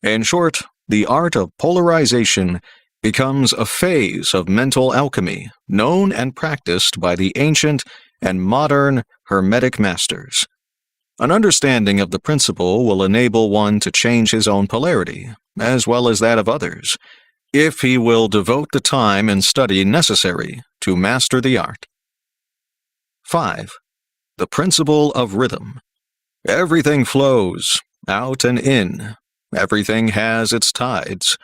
In short, the art of polarization becomes a phase of mental alchemy known and practiced by the ancient and modern Hermetic masters. An understanding of the principle will enable one to change his own polarity, as well as that of others, if he will devote the time and study necessary to master the art. 5. The principle of rhythm. Everything flows, out and in. Everything has its tides.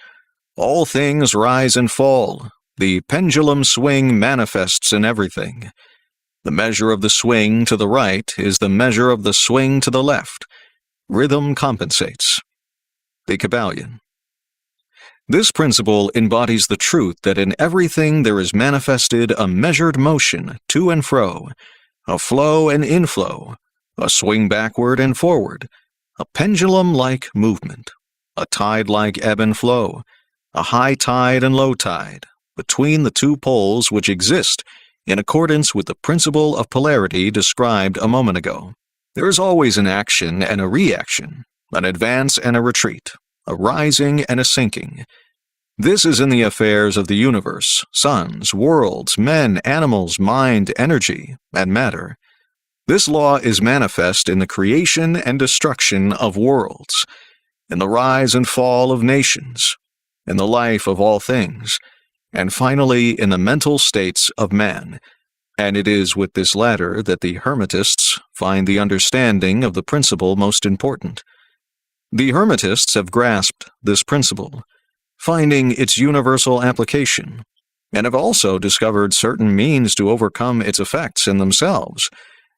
All things rise and fall. The pendulum swing manifests in everything. The measure of the swing to the right is the measure of the swing to the left. Rhythm compensates. The Kabbalion. This principle embodies the truth that in everything there is manifested a measured motion to and fro, a flow and inflow, a swing backward and forward, a pendulum-like movement, a tide-like ebb and flow, a high tide and low tide, between the two poles which exist in accordance with the principle of polarity described a moment ago. There is always an action and a reaction, an advance and a retreat, a rising and a sinking. This is in the affairs of the universe, suns, worlds, men, animals, mind, energy, and matter. This law is manifest in the creation and destruction of worlds, in the rise and fall of nations, in the life of all things, and finally in the mental states of man, and it is with this latter that the Hermetists find the understanding of the principle most important. The Hermetists have grasped this principle, finding its universal application, and have also discovered certain means to overcome its effects in themselves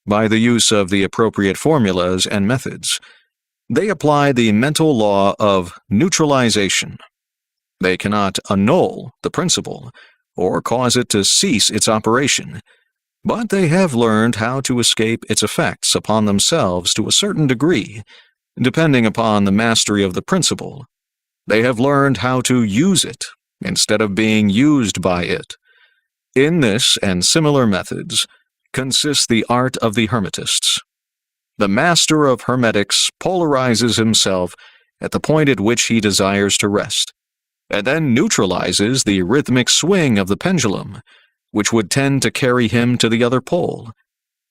by the use of the appropriate formulas and methods. They apply the mental law of neutralization. They cannot annul the principle or cause it to cease its operation, but they have learned how to escape its effects upon themselves to a certain degree, depending upon the mastery of the principle. They have learned how to use it instead of being used by it. In this and similar methods consists the art of the Hermetists. The master of Hermetics polarizes himself at the point at which he desires to rest, and then neutralizes the rhythmic swing of the pendulum, which would tend to carry him to the other pole.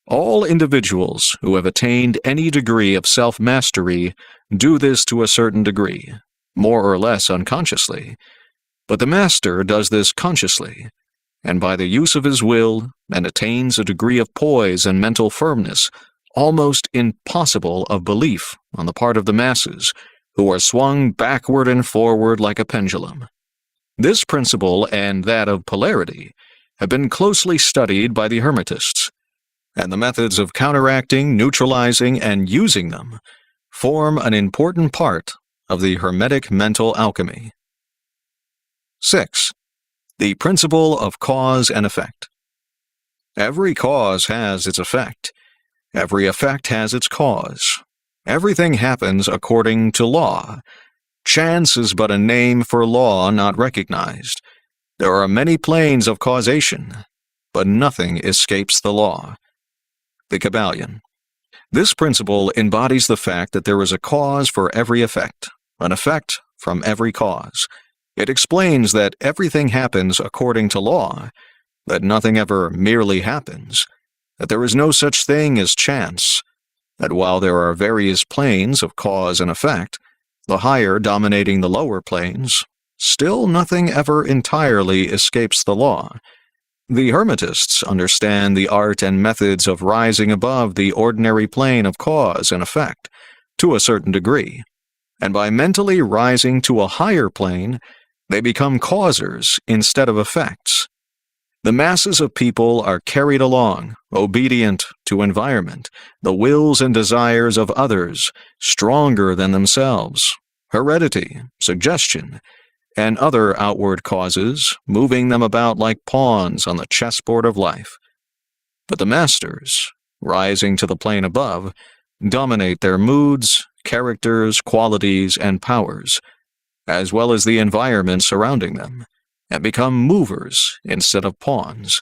All individuals who have attained any degree of self-mastery do this to a certain degree, more or less unconsciously, but the master does this consciously, and by the use of his will, and attains a degree of poise and mental firmness almost impossible of belief on the part of the masses, who are swung backward and forward like a pendulum. This principle and that of polarity have been closely studied by the Hermetists, and the methods of counteracting, neutralizing, and using them form an important part of the Hermetic mental alchemy. 6. The principle of cause and effect. Every cause has its effect. Every effect has its cause. Everything happens according to law. Chance is but a name for law not recognized. There are many planes of causation, but nothing escapes the law. The Kabbalion. This principle embodies the fact that there is a cause for every effect, an effect from every cause. It explains that everything happens according to law, that nothing ever merely happens, that there is no such thing as chance, that while there are various planes of cause and effect, the higher dominating the lower planes, still nothing ever entirely escapes the law. The Hermetists understand the art and methods of rising above the ordinary plane of cause and effect to a certain degree, and by mentally rising to a higher plane, they become causers instead of effects. The masses of people are carried along, obedient to environment, the wills and desires of others, stronger than themselves, heredity, suggestion, and other outward causes, moving them about like pawns on the chessboard of life. But the masters, rising to the plane above, dominate their moods, characters, qualities, and powers, as well as the environment surrounding them, and become movers instead of pawns.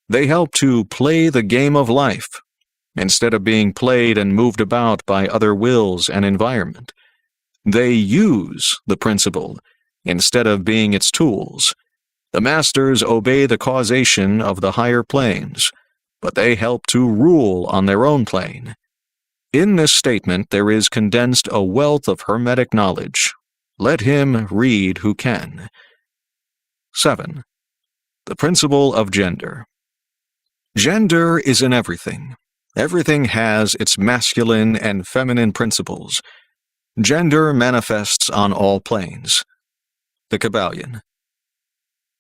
They help to play the game of life, instead of being played and moved about by other wills and environment. They use the principle, instead of being its tools. The masters obey the causation of the higher planes, but they help to rule on their own plane. In this statement there is condensed a wealth of Hermetic knowledge. Let him read who can. 7. The principle of gender. Gender is in everything. Everything has its masculine and feminine principles. Gender manifests on all planes. The Kabbalion.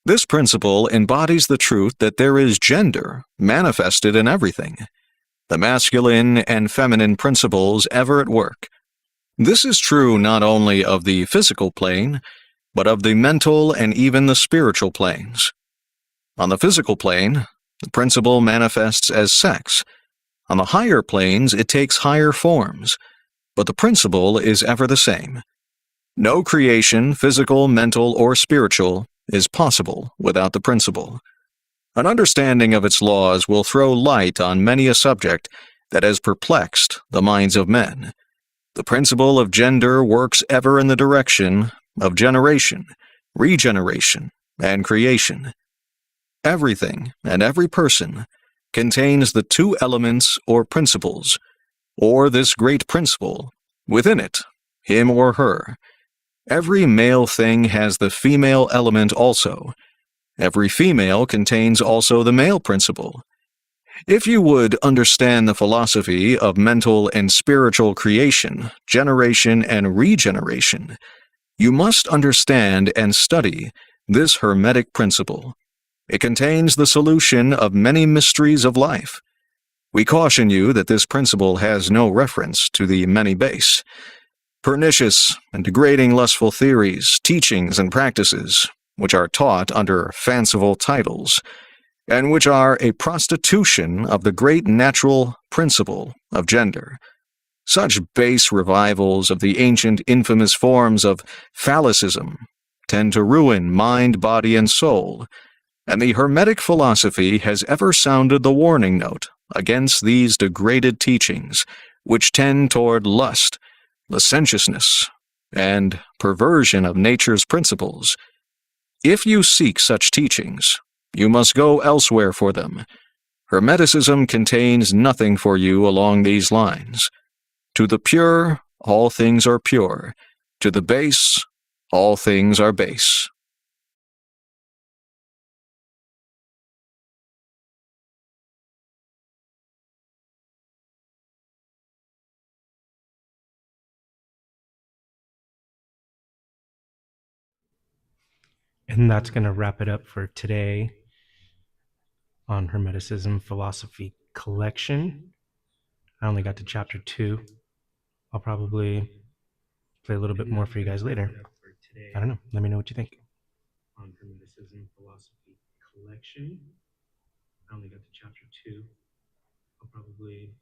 This principle embodies the truth that there is gender manifested in everything, the masculine and feminine principles ever at work. This is true not only of the physical plane, but of the mental and even the spiritual planes. On the physical plane, the principle manifests as sex. On the higher planes, it takes higher forms, but the principle is ever the same. No creation, physical, mental, or spiritual, is possible without the principle. An understanding of its laws will throw light on many a subject that has perplexed the minds of men. The principle of gender works ever in the direction of generation, regeneration, and creation. Everything and every person contains the two elements or principles, or this great principle, within it, him or her. Every male thing has the female element also. Every female contains also the male principle. If you would understand the philosophy of mental and spiritual creation, generation, and regeneration, you must understand and study this Hermetic principle. It contains the solution of many mysteries of life. We caution you that this principle has no reference to the many base, pernicious, and degrading lustful theories, teachings, and practices, which are taught under fanciful titles, and which are a prostitution of the great natural principle of gender. Such base revivals of the ancient infamous forms of phallicism tend to ruin mind, body, and soul, and the Hermetic philosophy has ever sounded the warning note against these degraded teachings, which tend toward lust, licentiousness, and perversion of nature's principles. If you seek such teachings, you must go elsewhere for them. Hermeticism contains nothing for you along these lines. To the pure, all things are pure. To the base, all things are base. And that's going to wrap it up for today on Hermeticism Philosophy Collection. I only got to chapter 2. I'll probably play a little bit more for you guys later. I don't know. Let me know what you think. On Hermeticism Philosophy Collection. I only got to chapter 2. I'll probably